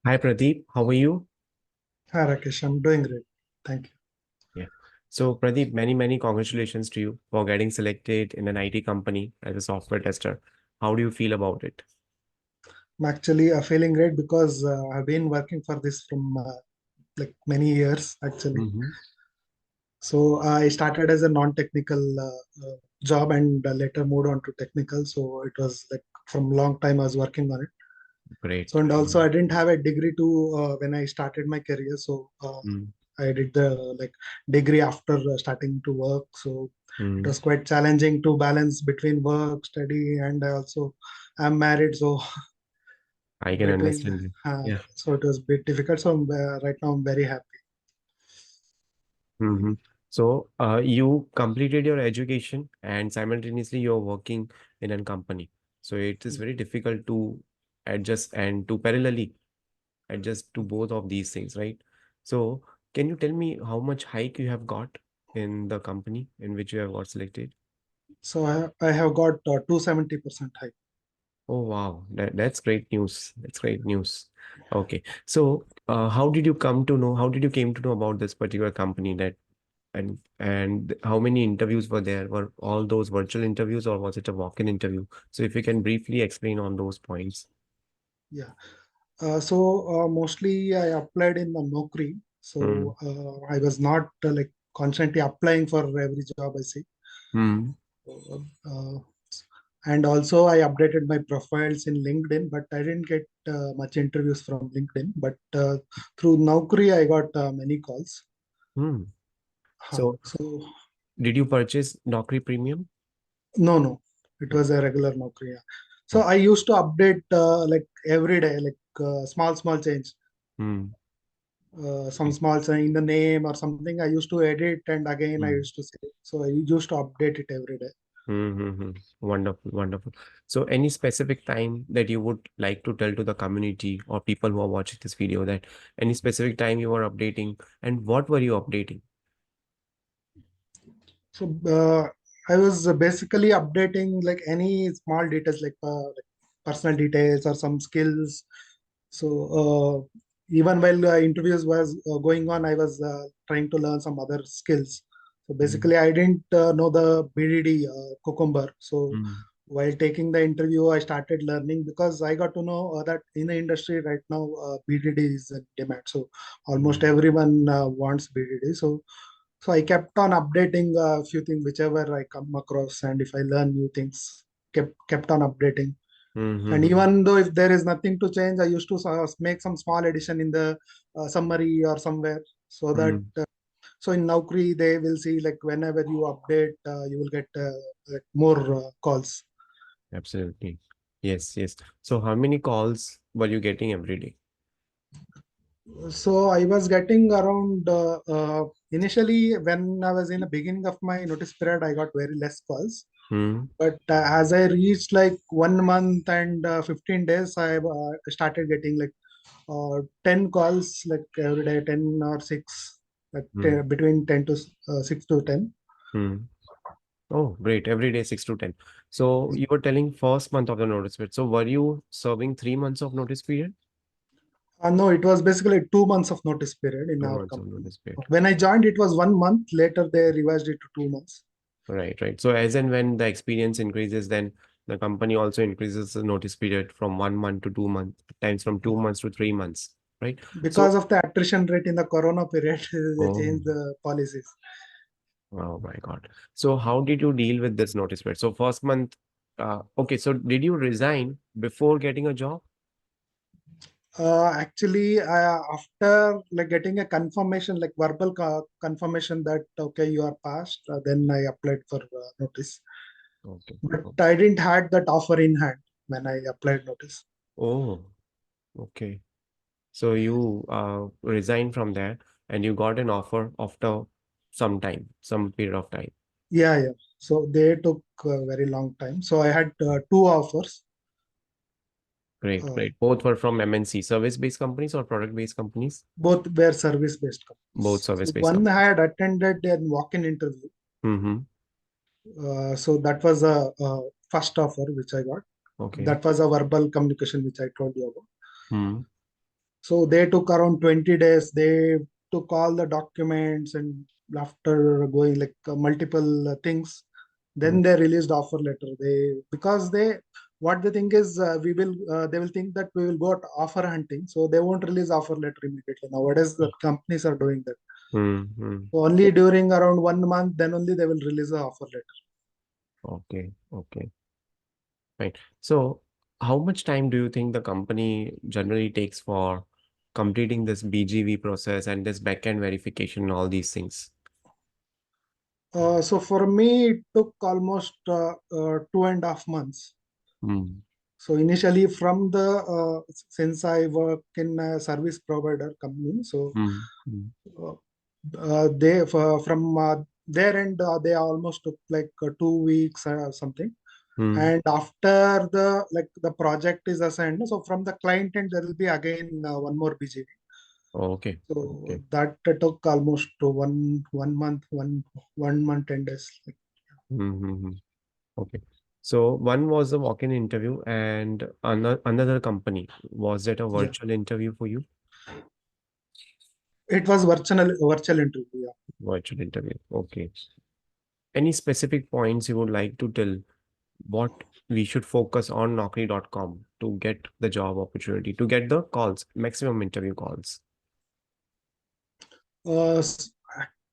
Hi Pradeep, how are you? Hi Rakesh, I'm doing great. Thank you. Yeah. So Pradeep, many congratulations to you for getting selected in an IT company as a software tester. How do you feel about it? I'm actually feeling great because I've been working for this from like many years actually. Mm-hmm. So I started as a non-technical job and later moved on to technical. So it was like from long time I was working on it. So Great. and also I didn't have a degree to when I started my career. So I did the like degree after starting to work. So it Mm-hmm. was quite challenging to balance between work, study, and I also I'm married. So I can between understand you. Yeah. so it was a bit difficult. So right now I'm very happy. Mm-hmm. So you completed your education and simultaneously you're working in a company. So it is very difficult to adjust and to parallelly adjust to both of these things, right? So can you tell me how much hike you have got in the company in which you have got selected? So I have got 270% high. Oh wow, that's great news. That's great news. Okay, so how did you come to know? How did you came to know about this particular company that and how many interviews were there? Were all those virtual interviews or was it a walk-in interview? So if you can briefly explain on those points. Yeah. So mostly I applied in the Naukri. Hmm. So I was not like constantly applying for every job I see. Hmm. Uh, and also I updated my profiles in LinkedIn, but I didn't get much interviews from LinkedIn. But through Naukri, I got many calls. Hmm. So So did you purchase Naukri Premium? no, it was a regular Naukri. Yeah. So I used to update like every day, like small change. Hmm. Some small change in the name or something. I used to edit and again I Hmm. used to say. So I used to update it every day. Mm-hmm. Wonderful, wonderful. So, any specific time that you would like to tell to the community or people who are watching this video that any specific time you were updating and what were you updating? So I was basically updating like any small details like personal details or some skills. So even while interviews was going on, I was trying to learn some other skills. So Mm. basically, I didn't know the BDD cucumber. So Mm. while taking the interview, I started learning because I got to know that in the industry right now, BDD is in demand. So almost Mm. everyone wants BDD. So I kept on updating a few things whichever I come across, and if I learn new things, kept on updating. And Mm-hmm. even though if there is nothing to change, I used to make some small addition in the summary or somewhere, so that Mm. so in Naukri they will see like whenever you update, you will get like more calls. Absolutely. Yes, yes. So, how many calls were you getting every day? So I was getting around initially when I was in the beginning of my notice period, I got very less calls. Mm. But as I reached like 1 month and 15 days, I started getting like 10 calls like every day, 10 or 6, like Mm. between 10 to 6 to 10. Mm. Oh, great. Every day, 6 to 10. So, you were telling first month of the notice period. So, were you serving 3 months of notice period? No, it was basically 2 months of notice period in Two our months of company. notice period. When I joined, it was 1 month. Later, they revised it to 2 months. Right, right. So as and when the experience increases, then the company also increases the notice period from 1 month to 2 months, times from 2 months to 3 months, right? So, Because of the attrition rate in the corona period, they oh, changed the policies. oh my God. So how did you deal with this notice period? So first month, okay, so did you resign before getting a job? Actually, after like getting a confirmation, like verbal confirmation that okay you are passed, then I applied for notice. Okay. But I didn't had that offer in hand when I applied notice. Oh, okay. So you resigned from there and you got an offer after some time, some period of time. Yeah. So they took a very long time. So I had two offers. Great, Uh, great. Both were from MNC, service-based companies or product-based companies? both were service-based Both companies. So service-based one I companies. had attended a walk-in interview. Mm-hmm. So that was a first offer which I got. Okay. That was a verbal communication which I told you about. Hmm. So they took around 20 days. They took all the documents, and after going like multiple things, Mm, then they released offer letter. They, because they, what they think is, we will they will think that we will go to offer hunting, so they won't release offer letter immediately. Nowadays the companies are doing that. mm. So only during around 1 month, then only they will release the offer letter. Okay, okay, right. So, how much time do you think the company generally takes for completing this BGV process and this backend verification and all these things? So for me, it took almost 2.5 months. Mm, So initially, from the since I work in a service provider company, so mm, mm, uh, they from their end, they almost took like 2 weeks or something. mm. And after the like the project is assigned, so from the client end there will be again one more BGV. Okay, So okay. that took almost one month, 1 month 10 days. Like, Mm-hmm. Okay. So one was a walk-in interview and another company. Was it a yeah, virtual interview for you? it was virtual interview. Yeah. Virtual interview. Okay. Any specific points you would like to tell what we should focus on Naukri.com to get the job opportunity, to get the calls, maximum interview calls?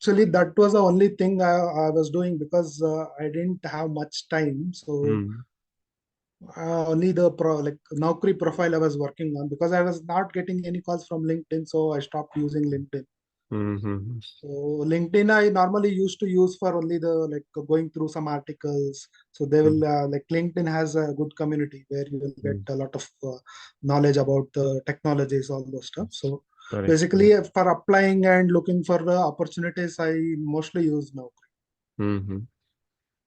Actually, that was the only thing I was doing, because I didn't have much time. So Mm, only the like Naukri profile I was working on, because I was not getting any calls from LinkedIn. So I stopped using LinkedIn. mm-hmm. So LinkedIn I normally used to use for only the like going through some articles. So they will like LinkedIn has a good community where you will get Mm, a lot of knowledge about the technologies, all those stuff. So correct, basically, correct. for applying and looking for the opportunities, I mostly use now. Mm-hmm.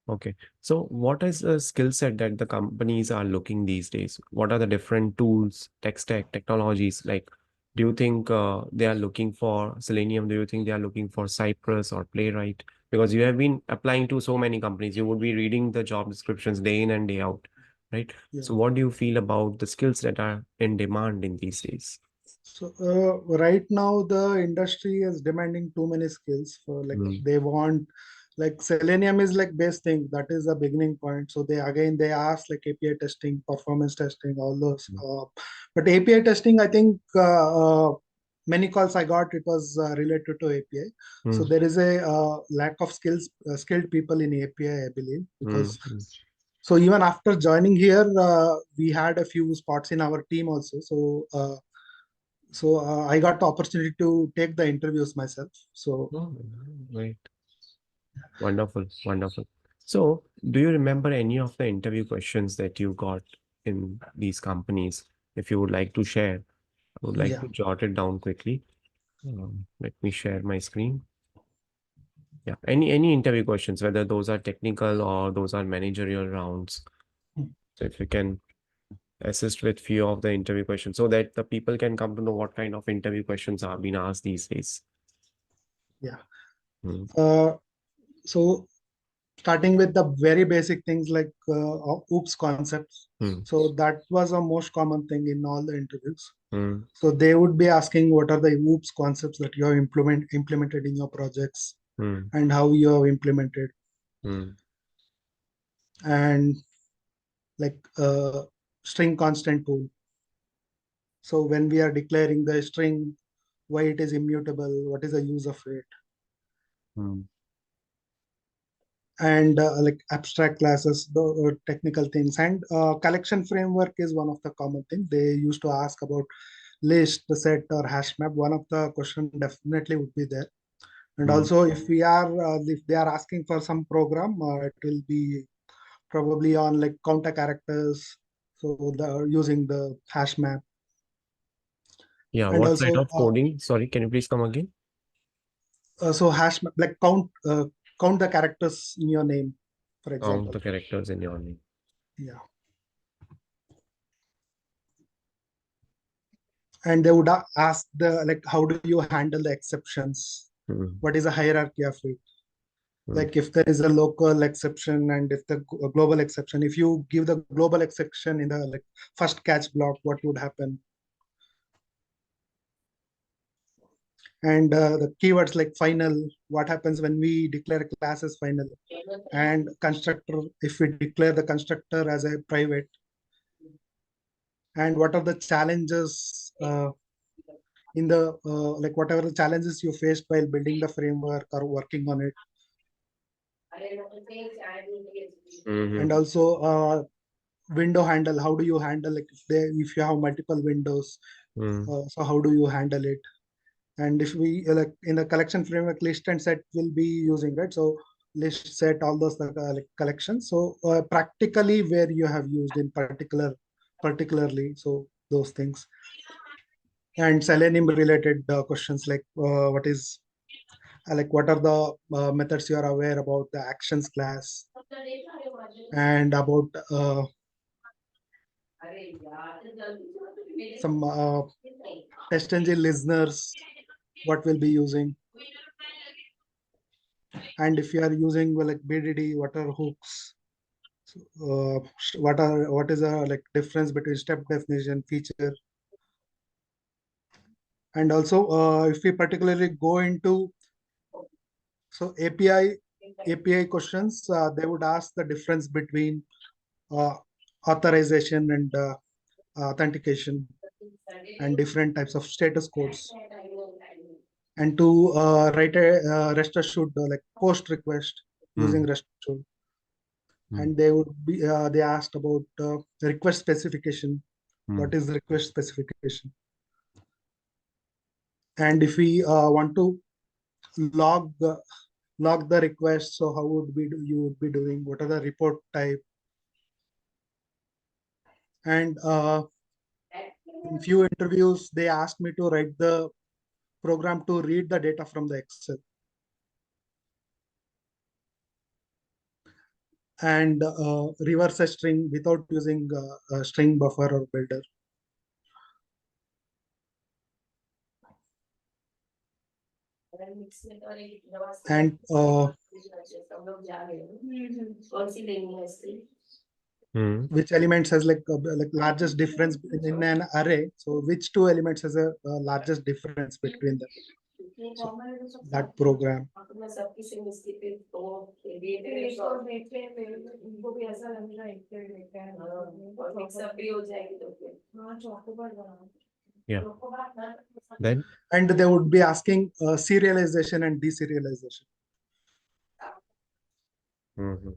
Okay. So what is the skill set that the companies are looking these days? What are the different tools, tech stack, technologies? Like, do you think they are looking for Selenium? Do you think they are looking for Cypress or Playwright? Because you have been applying to so many companies, you would be reading the job descriptions day in and day out, right? Yeah. So what do you feel about the skills that are in demand in these days? So right now the industry is demanding too many skills. For like Mm, they want, like Selenium is like base thing, that is the beginning point. So they again they ask like API testing, performance testing, all those. mm, But API testing, I think many calls I got, it was related to API. So mm, there is a lack of skilled people in API, I believe, mm, because mm, so even after joining here, we had a few spots in our team also. So I got the opportunity to take the interviews myself. So oh, right. Wonderful, wonderful. So, do you remember any of the interview questions that you got in these companies? If you would like to share, I would like yeah. to jot it down quickly. Let me share my screen. Yeah, any interview questions, whether those are technical or those are managerial rounds. So, if you can assist with few of the interview questions, so that the people can come to know what kind of interview questions are being asked these days. Yeah. Hmm. Uh, so starting with the very basic things like oops concepts. Hmm. So that was a most common thing in all the interviews. Hmm. So they would be asking what are the oops concepts that you have implemented in your projects, Hmm. and how you have implemented, Hmm. and like string constant tool. So when we are declaring the string, why it is immutable, what is the use of it, Hmm. and like abstract classes, the technical things, and collection framework is one of the common things they used to ask about. List, the set, or hash map, one of the question definitely would be there. And Hmm. also if they are asking for some program, it will be probably on like counter characters, so the using the hash map. Yeah, And what side also of coding? Sorry, can you please come again? so hash map, like count the characters in your name, for Count example. the characters in your name. Yeah. And they would ask the like how do you handle the exceptions, Hmm. what is the hierarchy of it, Hmm. like if there is a local exception and if the global exception, if you give the global exception in the like first catch block, what would happen. And the keywords like final, what happens when we declare a class as final, and constructor, if we declare the constructor as a private, and what are the challenges in the like whatever the challenges you faced while building the framework or working on it. And Mm-hmm. also window handle, how do you handle, like if you have multiple windows, Mm-hmm. so how do you handle it. And if we like in the collection framework, list and set will be using, right? So list, set, all those like collections. So practically where you have used in particularly, so those things. And Selenium related questions like what is like what are the methods you are aware about the actions class, and about some test engine listeners, what will be using. And if you are using well, like BDD, what are hooks. So, what is the like difference between step definition, feature. And also if we particularly go into so API questions, they would ask the difference between uh, authorization and authentication, and different types of status codes. And to write a rest assured like post request using Mm-hmm. rest assured. And they asked about the request specification. Mm-hmm. What is the request specification? And if we want to log log the request, so how would you would be doing, what are the report type. And in few interviews they asked me to write the program to read the data from the Excel, and reverse a string without using a string buffer or builder. And Mm-hmm. which elements has like largest difference in an array, so which two elements has a largest difference between them. So that program. Yeah. Then. And they would be asking serialization and deserialization. Mm-hmm.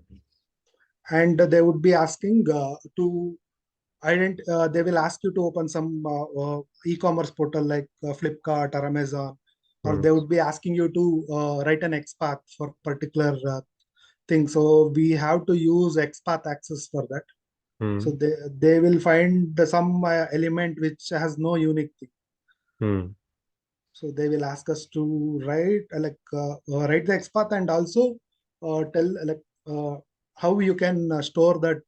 And they would be asking to they will ask you to open some e-commerce portal like Flipkart or Amazon, or Mm-hmm. they would be asking you to write an XPath for particular thing. So we have to use XPath access for that. So Mm-hmm. they will find some element which has no unique thing. Mm-hmm. So they will ask us to write the XPath, and also tell like how you can store that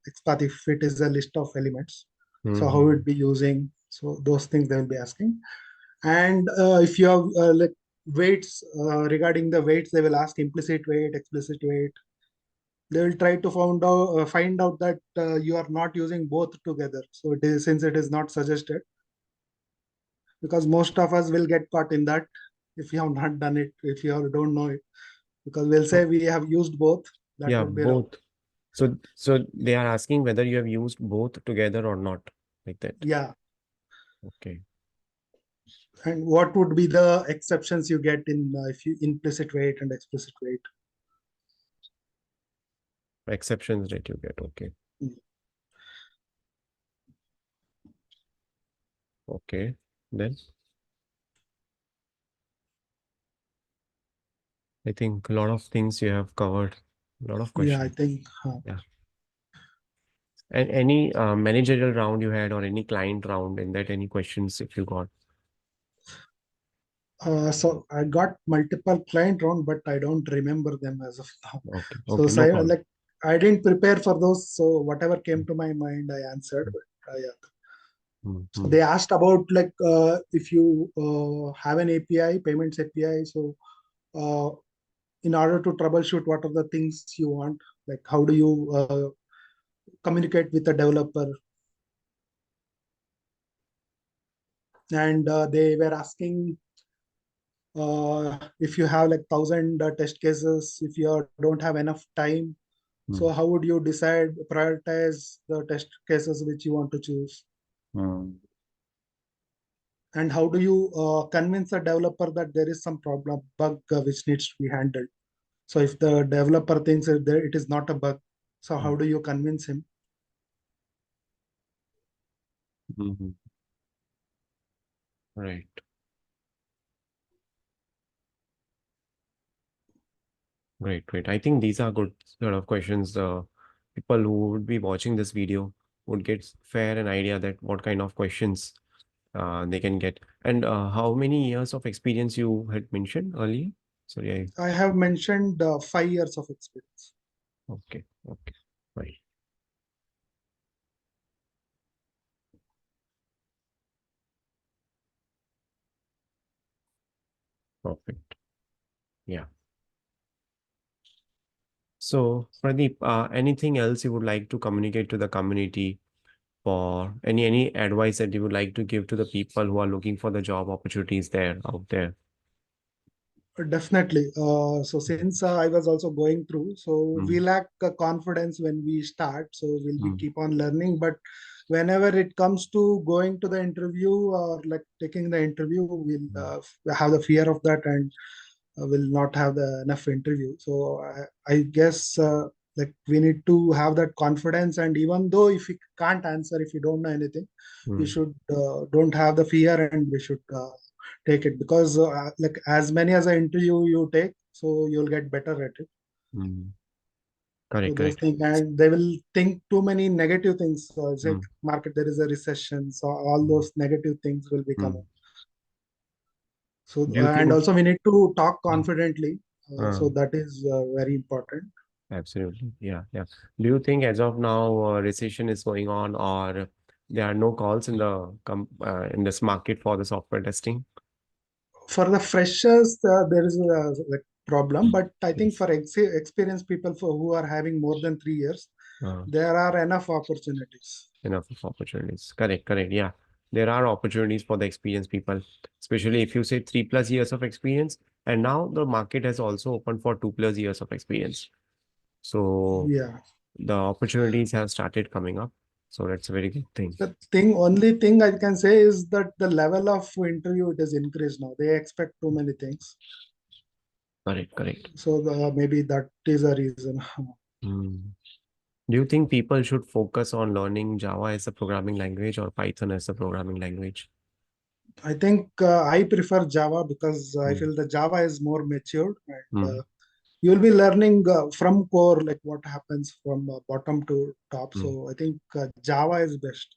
XPath if it is a list of elements. So how it Mm-hmm. be using. So those things they will be asking. And if you have like weights, regarding the weights, they will ask implicit weight, explicit weight. They will try to find out that you are not using both together. So it is, since it is not suggested, because most of us will get caught in that if you have not done it, if you don't know it, because we'll say So, we have used both. That yeah, would be wrong. both. So they are asking whether you have used both together or not, like that. Yeah. Okay. And what would be the exceptions you get in if you implicit weight and explicit weight. Exceptions that you get. Okay. Okay. Then I think a lot of things you have covered. A lot of Yeah, I questions. think Yeah. And any managerial round you had or any client round in that, any questions if you got? so I got multiple client round, but I don't remember them as of now. Okay. So Okay. No problem. like I didn't prepare for those, so whatever came to my mind I answered. But yeah. So Mm-hmm. they asked about like if you have an API, payments API. So uh, in order to troubleshoot, what are the things you want, like how do you communicate with the developer. And they were asking if you have like 1,000 test cases, if you don't have enough time, so mm, how would you decide, prioritize the test cases which you want to choose? mm, And how do you convince a developer that there is some problem, bug which needs to be handled? So if the developer thinks that it is not a bug, so how mm, do you convince him? mhm. Right, great, great. I think these are good sort of questions. People who would be watching this video would get fair an idea that what kind of questions they can get. And how many years of experience you had mentioned earlier? Sorry, I have mentioned 5 years of experience. okay, okay, right, perfect. Yeah. So, Pradeep, anything else you would like to communicate to the community, or any advice that you would like to give to the people who are looking for the job opportunities there out there? Definitely. So since I was also going through, so we Mm, lack confidence when we start. So we'll be mm, keep on learning. But whenever it comes to going to the interview or like taking the interview, we'll mm, have the fear of that and will not have the enough interview. So I guess like we need to have that confidence. And even though if you can't answer, if you don't know anything, we mm, should don't have the fear and we should take it, because like as many as an interview you take, so you'll get better at it. mm. So Correct, those correct. things, and they will think too many negative things. It's like Mm, market, there is a recession, so all mm, those negative things will be mm. coming. So Do you and think? also we need to talk Mm, confidently. So that is very important. absolutely. Yeah, yeah. Do you think as of now, recession is going on, or there are no calls in the in this market for the software testing? For the freshers, there is a like problem, but I think Yes. for experienced people for who are having more than 3 years, Uh, there are enough opportunities. enough of opportunities. Correct, correct. Yeah. There are opportunities for the experienced people, especially if you say 3+ years of experience. And now the market has also opened for 2+ years of experience. So Yeah. the opportunities have started coming up. So that's a very good thing. Only thing I can say is that the level of interview it is increased now. They expect too many things. Correct, correct. So maybe that is a reason. Hmm. Do you think people should focus on learning Java as a programming language or Python as a programming language? I think I prefer Java because I Mm, feel the Java is more matured, and mm, you'll be learning from core, like what happens from bottom to top. mm, So I think Java is best.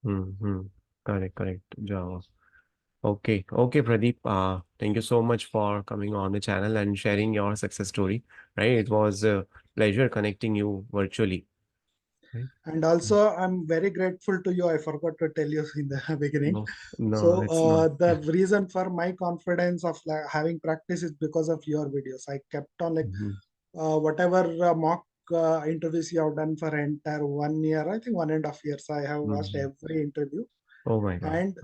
mm. Correct, correct. Java. Okay, okay, Pradeep. Thank you so much for coming on the channel and sharing your success story. Right, it was a pleasure connecting you virtually. Right? And also, I'm very grateful to you. I forgot to tell you in the beginning. No, no, So it's not. the reason for my confidence of like, having practice is because of your videos. I kept on like Mhm, whatever mock interviews you have done for entire 1 year, I think 1.5 years, I have watched mhm. every interview. Oh my God. And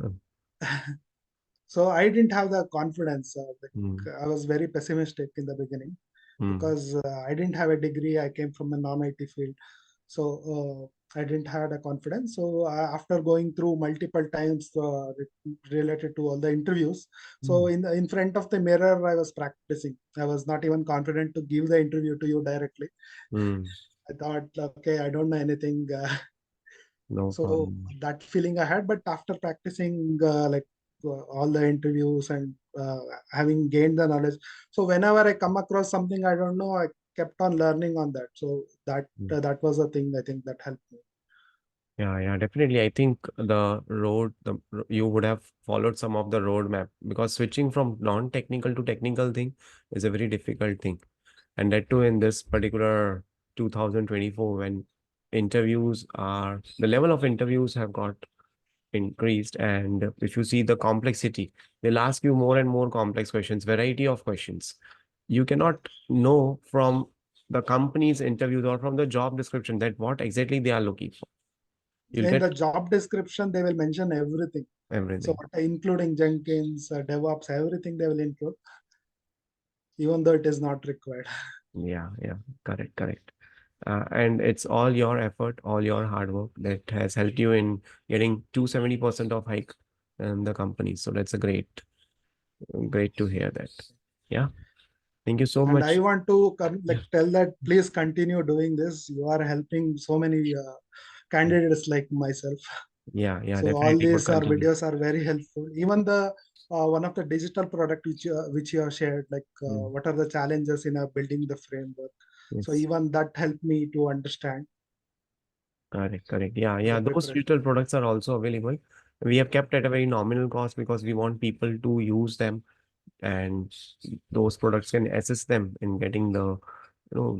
so I didn't have the confidence. Mm, Like, I was very pessimistic in the beginning mm, because I didn't have a degree. I came from a non-IT field, so I didn't have a confidence. So after going through multiple times related to all the interviews, so mm, in front of the mirror, I was practicing. I was not even confident to give the interview to you directly. mm. I thought, okay, I don't know anything. No So problem. that feeling I had, but after practicing like all the interviews and having gained the knowledge, so whenever I come across something I don't know, I kept on learning on that. So Mm. that was the thing I think that helped me. Yeah, yeah, definitely. I think you would have followed some of the roadmap because switching from non-technical to technical thing is a very difficult thing. And that too in this particular 2024 when the level of interviews have got increased. And if you see the complexity, they'll ask you more and more complex questions, variety of questions. You cannot know from the company's interviews or from the job description that what exactly they are looking for. You'll In the get job description, they will mention everything. So Everything. including Jenkins, DevOps, everything they will include, even though it is not required. Yeah, yeah, correct, correct. And it's all your effort, all your hard work that has helped you in getting 270% of hike in the company. So that's a great to hear that. Yeah, thank you so And I much. want to Yeah, tell that please continue doing this. You are helping so many candidates like myself. yeah, yeah, So all definitely would these are continue. videos are very helpful. Even the one of the digital product which you have shared, Mm, what are the challenges in building the framework. So yes, even that helped me to understand correct, correct. Yeah, for yeah, those preparation. digital products are also available. We have kept at a very nominal cost because we want people to use them, and those products can assist them in getting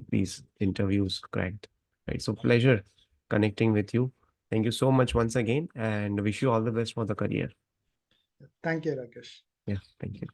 these interviews cracked. Right. So pleasure connecting with you. Thank you so much once again, and wish you all the best for the career. Thank you, Rakesh. Yeah, thank you.